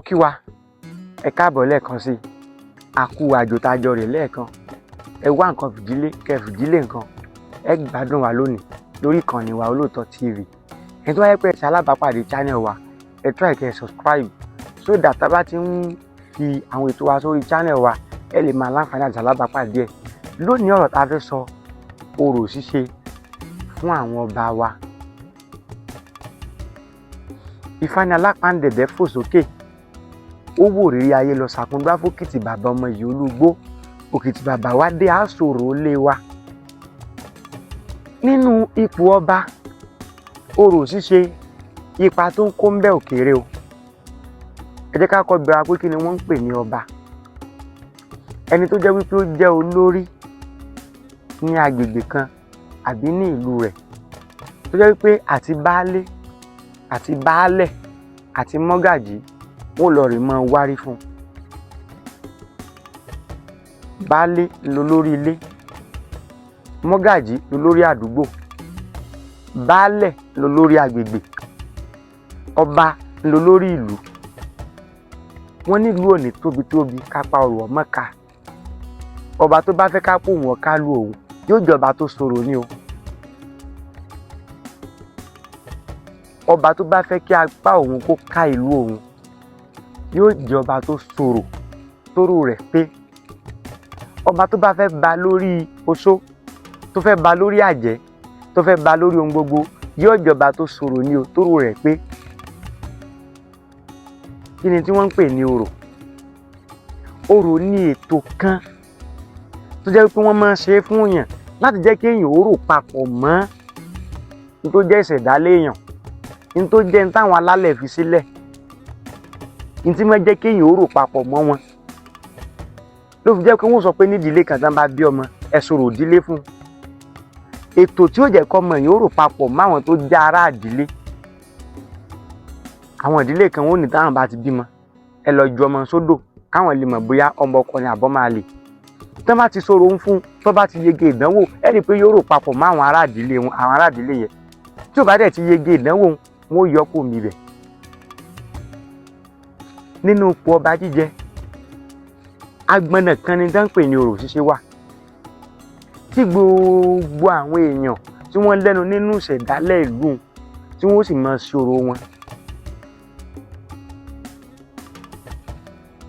kí wa ẹ káàbọ̀ lẹ́ẹ̀kan sí àkú àjòtájọ rẹ̀ lẹ́ẹ̀kan ẹ wá nǹkan fìdílé kẹ fìdílé nǹkan ẹ gbádùn wa lónìí lórí ìkànnì wa Olóòótọ́ TV. ẹni tó wáyé pé ẹ ṣe alábàápàdé channel wa ẹ try kẹ subscribe so that tá bá ti ń fi àwọn ètò wa sórí channel wa ẹ lè máa láǹfààní àti alábàápàdé ẹ. lónìí ọ̀rọ̀ tá a fẹ́ sọ orò ṣíṣe fún àwọn ọba wa. Ifá ní alápáǹdẹ̀dẹ̀ fò sókè ó wò rírí ayé lọ ṣàkúngbá fókìtì bàbá ọmọ yìí olúgbó òkìtì bàbá wa dé àsòrò lé wa. nínú ipò ọba orò ṣíṣe ipa tó ń kó ń bẹ òkèèrè o. ẹ jẹ́ ká kọ́ gbéra pé kí ni wọ́n ń pè ní ọba. ẹni tó jẹ́ wípé ó jẹ́ olórí ní agbègbè kan àbí ní ìlú rẹ̀ tó jẹ́ wípé àti baálé àti baálẹ̀ àti mọ́gàjí wọ́n lọ rè máa wárí fún. baálé lolórí ilé, mọ́gàjí lolórí àdúgbò, baálẹ̀ lolórí agbègbè, ọba lolórí ìlú. wọ́n nílùú òní tóbi kápá ọrọ̀ mọ́ka. ọba tó bá fẹ́ ká pò wọ́n ká lu òun yóò jọba tó ṣòro ní o. ọba tó bá fẹ́ kí apá òun kó ká ìlú òun yóò jọba tó ṣòro tóró rẹ̀ pé. ọba tó bá fẹ́ ba lórí oṣó tó fẹ́ ba lórí àjẹ́ tó fẹ́ ba lórí ohun gbogbo yóò jọba tó ṣòro ní o tóró rẹ̀ pé. kí ni tí wọ́n ń pè ní orò? orò ní ètò kan tó jẹ́ pé wọ́n máa ń ṣe é fún èèyàn láti jẹ́ kí èèyàn ó rò papọ̀ mọ́ ní tó jẹ́ ìṣẹ̀dálé èèyàn, ní tó jẹ́ ní táwọn alálẹ̀ fi sílẹ̀, ní tí wọ́n jẹ́ kí èèyàn ó rò papọ̀ mọ́ wọn. ló fi jẹ́ pé wọ́n sọ pé ní ìdílé kan tán bá bí ọmọ ẹ sọ̀rọ̀ ìdílé fún un. ètò tí ó jẹ́ kọ́ ọmọ èèyàn ó rò papọ̀ mọ́ àwọn tó jẹ́ ará ìdílé. àwọn ìdílé kan wọ́n ní táwọn bá ti bímọ ẹ lọ ju ọmọ sódò káwọn lè mọ̀ bóyá ọmọ ọkùnrin àbọ̀ máa lè. tán bá ti sọ̀rọ̀ ń fún tó bá ti yege ìdánwò ẹ rí i pé yóò rò papọ̀ mọ́ àwọn ará ìdílé wọn, àwọn ará ìdílé yẹn. tí ò bá dẹ̀ ti yege ìdánwò wọn ó yọ kó mi bẹ̀. nínú ipò ọba jíjẹ agbọ̀nà kan ni tán ń pè ní orò ṣíṣe wà tí gbogbo àwọn èèyàn tí wọ́n lẹ́nu nínú ìṣẹ̀dálẹ̀ ìlú tí wọ́n sì máa ṣòro wọn.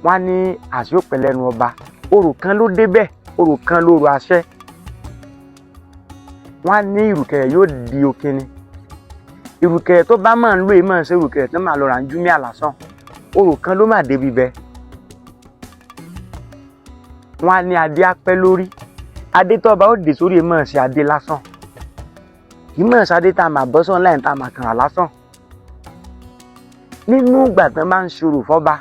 wọ́n á ní àṣìópẹ̀lẹ́nu ọba orò kan ló débẹ̀ orò kan lórò àṣẹ. wọ́n á ní ìrùkẹ̀rẹ̀ yóò di òkìní. ìrùkẹ̀rẹ̀ tó bá máa ń lò máa ń ṣe ìrùkẹ̀rẹ̀ tó máa lọ rà ń jú ní àlásán orò kan ló máa débi bẹ́ẹ̀. wọ́n á ní adé apẹ́ lórí adé tó ọba ó dè sórí ẹ̀ máa ṣe adé lásán kì í máa ṣe adé tá a máa bọ́ sọ́n láì tá a máa kàrà lásán. nínú ìgbà tán bá ń ṣòro fọ́ba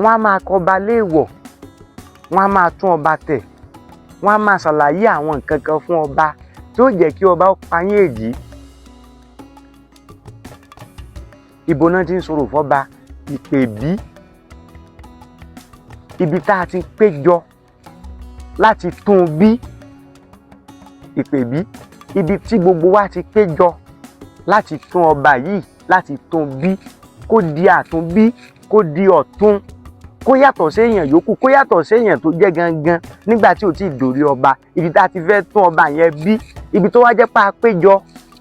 wọ́n á máa kọba léèwọ̀, wọ́n á máa tún ọba tẹ̀, wọ́n á máa ṣàlàyé àwọn nǹkan kan fún ọba tí ó jẹ́ kí ọba ó payín èjì. ibo náà ti ń sọ̀rọ̀ fọ́ba? Ìpèbí, ibi tá a ti péjọ láti tún bí. Ìpèbí, ibi tí gbogbo wa ti péjọ láti tún ọba yìí láti tún bí kó di àtúnbí kó di ọ̀tún kó yàtọ̀ séèyàn yòókù kó yàtọ̀ séèyàn tó jẹ́ gangan nígbà tí ò tí ì dòrí ọba. ibi tá a ti fẹ́ tún ọba yẹn bí, ibi tó wá jẹ́ pé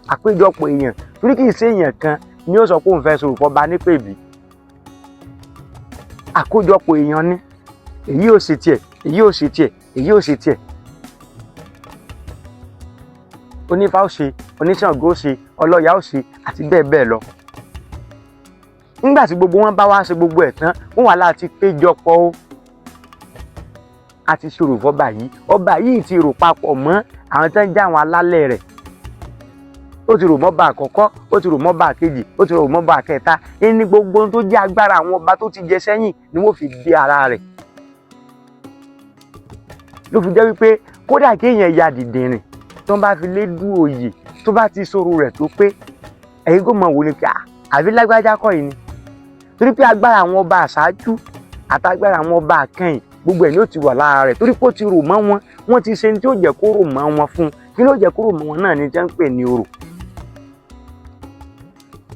àpéjọpọ̀ èèyàn torí kì í séèyàn kan ni ó sọ pé òun fẹ́ sọ̀rọ̀ fọba nípèbí. àkójọpọ̀ èèyàn ni èyí ò ṣe tiẹ̀ èyí ò ṣe tiẹ̀ èyí ò ṣe tiẹ̀. onífá ó ṣe, oníṣàngó ó ṣe, ọlọ́ya ó ṣe àti bẹ́ẹ̀ bẹ́ẹ̀ lọ. nígbà tí gbogbo wọn bá wá ṣe gbogbo ẹ̀ tán wọ́n wà láti péjọpọ̀ ó àti ṣòro fọ́ba yìí. ọba yìí ti rò papọ̀ mọ́ àwọn tó ń jẹ́ àwọn alálẹ̀ rẹ̀. ó ti rò mọ́ba àkọ́kọ́, ó ti rò mọ́ba àkejì, ó ti rò mọ́ba àkẹta. ní gbogbo ohun tó jẹ́ agbára àwọn ọba tó ti jẹ sẹ́yìn ni wọ́n fi dé ara rẹ̀. ló fi jẹ́ wípé kódà kéèyàn ya dìndìnrìn tó bá fi lé dú òye tó bá ti sọ̀rọ̀ rẹ̀ tó pé ẹ̀yin kò mọ̀ wò ni pé àbí lágbájá kọ́ yìí ni. torí pé agbára àwọn ọba àṣáájú àtagbára àwọn ọba àkẹyìn gbogbo ẹ̀ ni ó ti wà lára rẹ̀ torí pé ó ti rò mọ́ wọn, wọ́n ti ṣe ní tí ó jẹ́ kó rò mọ́ wọn fún un. kí ló jẹ́ kó rò mọ́ wọn náà ni jẹ́ ń pè ní orò.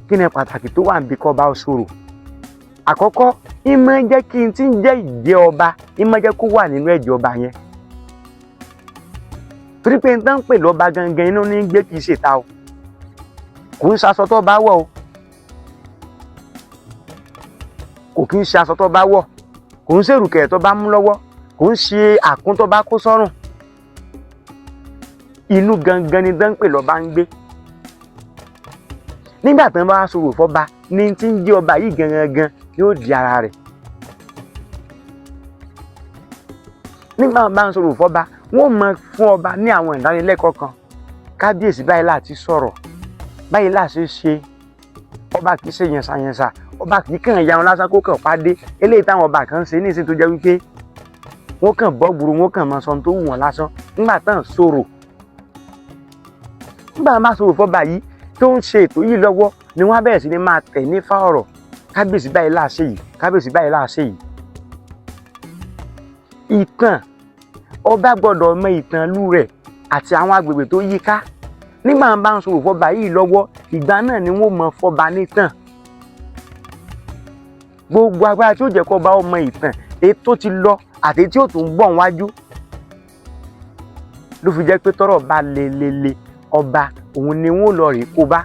kí ni pàtàkì tó wà níbi kọ́ba ó sọ̀rọ̀? àkọ́kọ́ ìmọ̀ jẹ́ kí n ti ń jẹ́ ìjẹ́ ọba ìmọ̀ jẹ́ kó wà nínú ẹ̀jẹ̀ ọba yẹn torí pé n tán pè lọ́ba gangan inú ní gbé kìí ṣèta o kò ń ṣaṣọ tó bá wọ̀ o kò kí ń ṣe aṣọ tó bá wọ̀ kò ń ṣèrùkẹ̀ tó bá mú lọ́wọ́ kò ń ṣe àkún tó bá kó sọ́rùn inú gangan ni tán pè lọ́ba ń gbé nígbà tí wọ́n bá sọ̀rọ̀ fọ́ba ní tí ń jẹ́ ọba yìí gangan yóò di ara rẹ̀ nígbà wọn bá ń sọ̀rọ̀ fọ́ba wọ́n mọ fún ọba ní àwọn ìdánilẹ́kọ̀ọ́ kan kábíyèsí báyìí láti sọ̀rọ̀ báyìí láti ṣe ọba kì í ṣe yẹnsàyẹnsà ọba kì í kàn ya wọn lásán kó kàn pàdé eléyìí táwọn ọba kan ṣe ní ìsìn tó jẹ́ wípé wọ́n kàn bọ́ gbùrù wọ́n kàn mọ sọ tó wù wọ́n lásán nígbà tán sọ̀rọ̀ nígbà wọn bá sọ̀rọ̀ fọ́ba yìí tó ń ṣe ètò yìí lọ́wọ́ ni wọ́n á bẹ̀rẹ̀ sí ni máa tẹ̀ ní fá ọ̀rọ̀ kábíyèsí báyìí láṣẹ yìí kábíyèsí báyìí láṣẹ yìí. ìtàn ọba gbọ́dọ̀ mọ ìtàn ìlú rẹ̀ àti àwọn agbègbè tó yí ká nígbà wọn bá ń sọ̀rọ̀ fọ́ba yìí lọ́wọ́ ìgbà náà ni wọ́n mọ fọ́ba nítàn gbogbo agbára tí ó jẹ́ kó bá ọmọ ìtàn èyí tó ti lọ àti tí ó tún bọ̀ wájú ló fi jẹ́ pé tọ́rọ̀ bá lelele ọba òun ni wọ́n lọ rí kó bá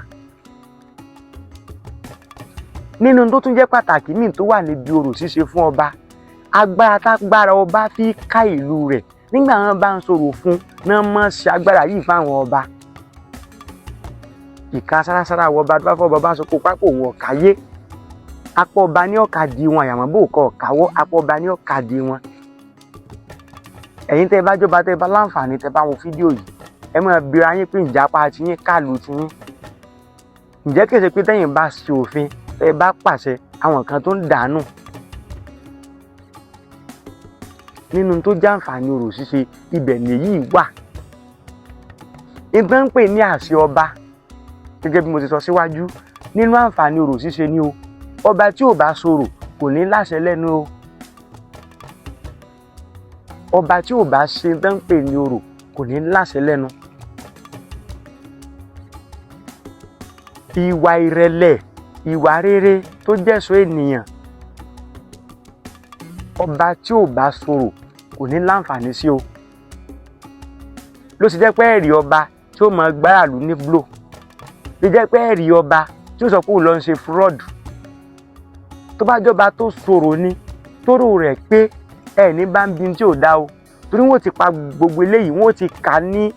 nínú tó tún jẹ́ pàtàkì míì tó wà níbi orò ṣíṣe fún ọba agbára tágbára ọba fi ká ìlú rẹ̀ nígbà wọn bá ń sọ̀rọ̀ fún náà mọ̀ ṣe agbára yìí fáwọn ọba ìka sárasára àwọn ọba tó bá fọ́ ọba bá sọ kó pápó òun ọ̀káyé apọ̀ ọba ní ọ̀ka di wọn àyàmọ́ bò kọ́ ọ̀káwọ́ apọ̀ ọba ní ọ̀ka di wọn. ẹ̀yin tẹ́ bá jọba tẹ́ bá láǹfààní tẹ́ bá wọn fídíò yìí ẹ máa bi ara yín pé ìjàpá ti yín kàlù ti yín ǹjẹ́ kìí ṣe pé tẹ́yìn bá ṣe òfin tẹ́ bá pàṣẹ àwọn kan tó ń dànù nínú tó jàǹfààní orò ṣíṣe ibẹ̀ nìyí wà. ìtàn ń pè ní àṣẹ ọba gẹ́gẹ́ bí mo ti sọ síwájú nínú àǹfààní orò ṣíṣe ni o ọba tí ò bá sọ̀rọ̀ kò ní láṣẹ lẹ́nu o ọba tí ò bá ṣe tán ń pè ní orò kò ní láṣẹ lẹ́nu. ìwà ìrẹ̀lẹ̀ ìwà rere tó jẹ́sọ ènìyàn ọba tí ò bá sọ̀rọ̀ kò ní láǹfààní sí o ló sì jẹ́ pé ẹ̀rí ọba tí ó mọ gbáràlú ní blow ló jẹ́ pé ẹ̀rí ọba tí ó sọ pé òun lọ ń ṣe fraud tó bá jọba tó sọ̀rọ̀ ni tóró rẹ̀ pé ẹni bá ń bi tí ò dá o torí wọ́n ti pa gbogbo eléyìí wọ́n ti kà ní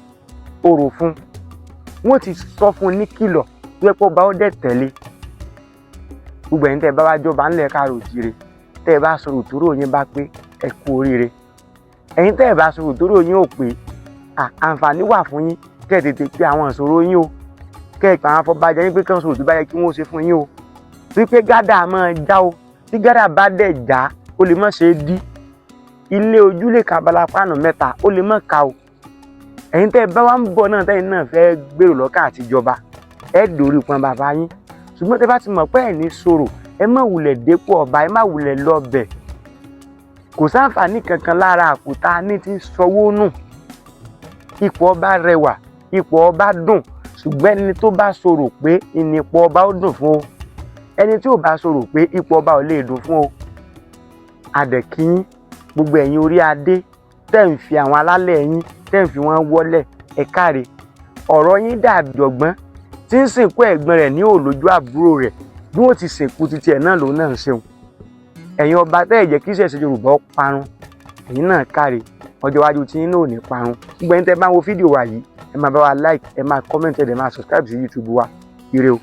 orò fún wọ́n ti sọ fún ní kìlọ̀ tó yẹ pé ọba ó dẹ̀ tẹ̀lé gbogbo ẹ̀yin tẹ́ ẹ bá wá jọba ńlẹ̀ káàró òjìire tẹ́ ẹ bá sọ̀rọ̀ tóró yín bá pé ẹ kú oríire ẹ̀yin tẹ́ ẹ bá sọ̀rọ̀ tóró yín ò pé àǹfààní wà fún yín kẹ́ ẹ tètè pé àwọn ìṣòro yín o kẹ́ ẹ pa àwọn afọbajẹ yín pé kán sọ̀rọ̀ tó bá yẹ kí wọ́n ṣe fún yín o wípé gádà máa já o tí gádà bá dẹ̀ já ó lè má ṣe é dí ilé ojúlé kabala pánù mẹ́ta ó lè má ka o ẹ̀yin tẹ́ ẹ bá wá ń bọ̀ náà tẹ́yin náà fẹ́ gbèrò lọ́kàn àtijọba ẹ dòrí pọn bàbá yín ṣùgbọ́n tẹ́ bá ti mọ̀ pé ẹ̀ ní sọ̀rọ̀ ẹ má wulẹ̀ dépò ọba ẹ má wulẹ̀ lọ́bẹ̀ kò sáǹfààní kankan lára àkútà ní ti sọwọ́ nù ipò ọba rẹwà ipò ọba dùn ṣùgbọ́n ẹni tó bá sọ̀rọ̀ pé ìnipò ọba ó dùn fún o ẹni tí ò bá sọ̀rọ̀ pé ipò ọba ò lè dùn fún o àdẹ̀kíyín gbogbo ẹ̀yin orí adé tẹ́ ń fi àwọn alálẹ̀ yín tẹ́ ń fi wọ́n wọ́lẹ̀ ẹ káre ọ̀rọ̀ yín dàbí ọ̀gbọ́n tí ń sìnkú ẹ̀gbọ́n rẹ̀ ní òlójú àbúrò rẹ̀ bí wọ́n ti sìnkú títí ẹ̀ náà lòun náà ń ṣeun ẹ̀yin ọba tẹ́ ẹ̀ jẹ́ kí ìṣẹ̀ṣe Yorùbá ó parun ẹ̀yin náà káre ọjọ́ iwájú tí yín náà ò ní parun gbogbo ẹ̀yin tẹ́ bá wo fídíò wa yìí ẹ máa bá wa like ẹ máa comment ẹ dẹ̀ máa subscribe sí YouTube wa ire o.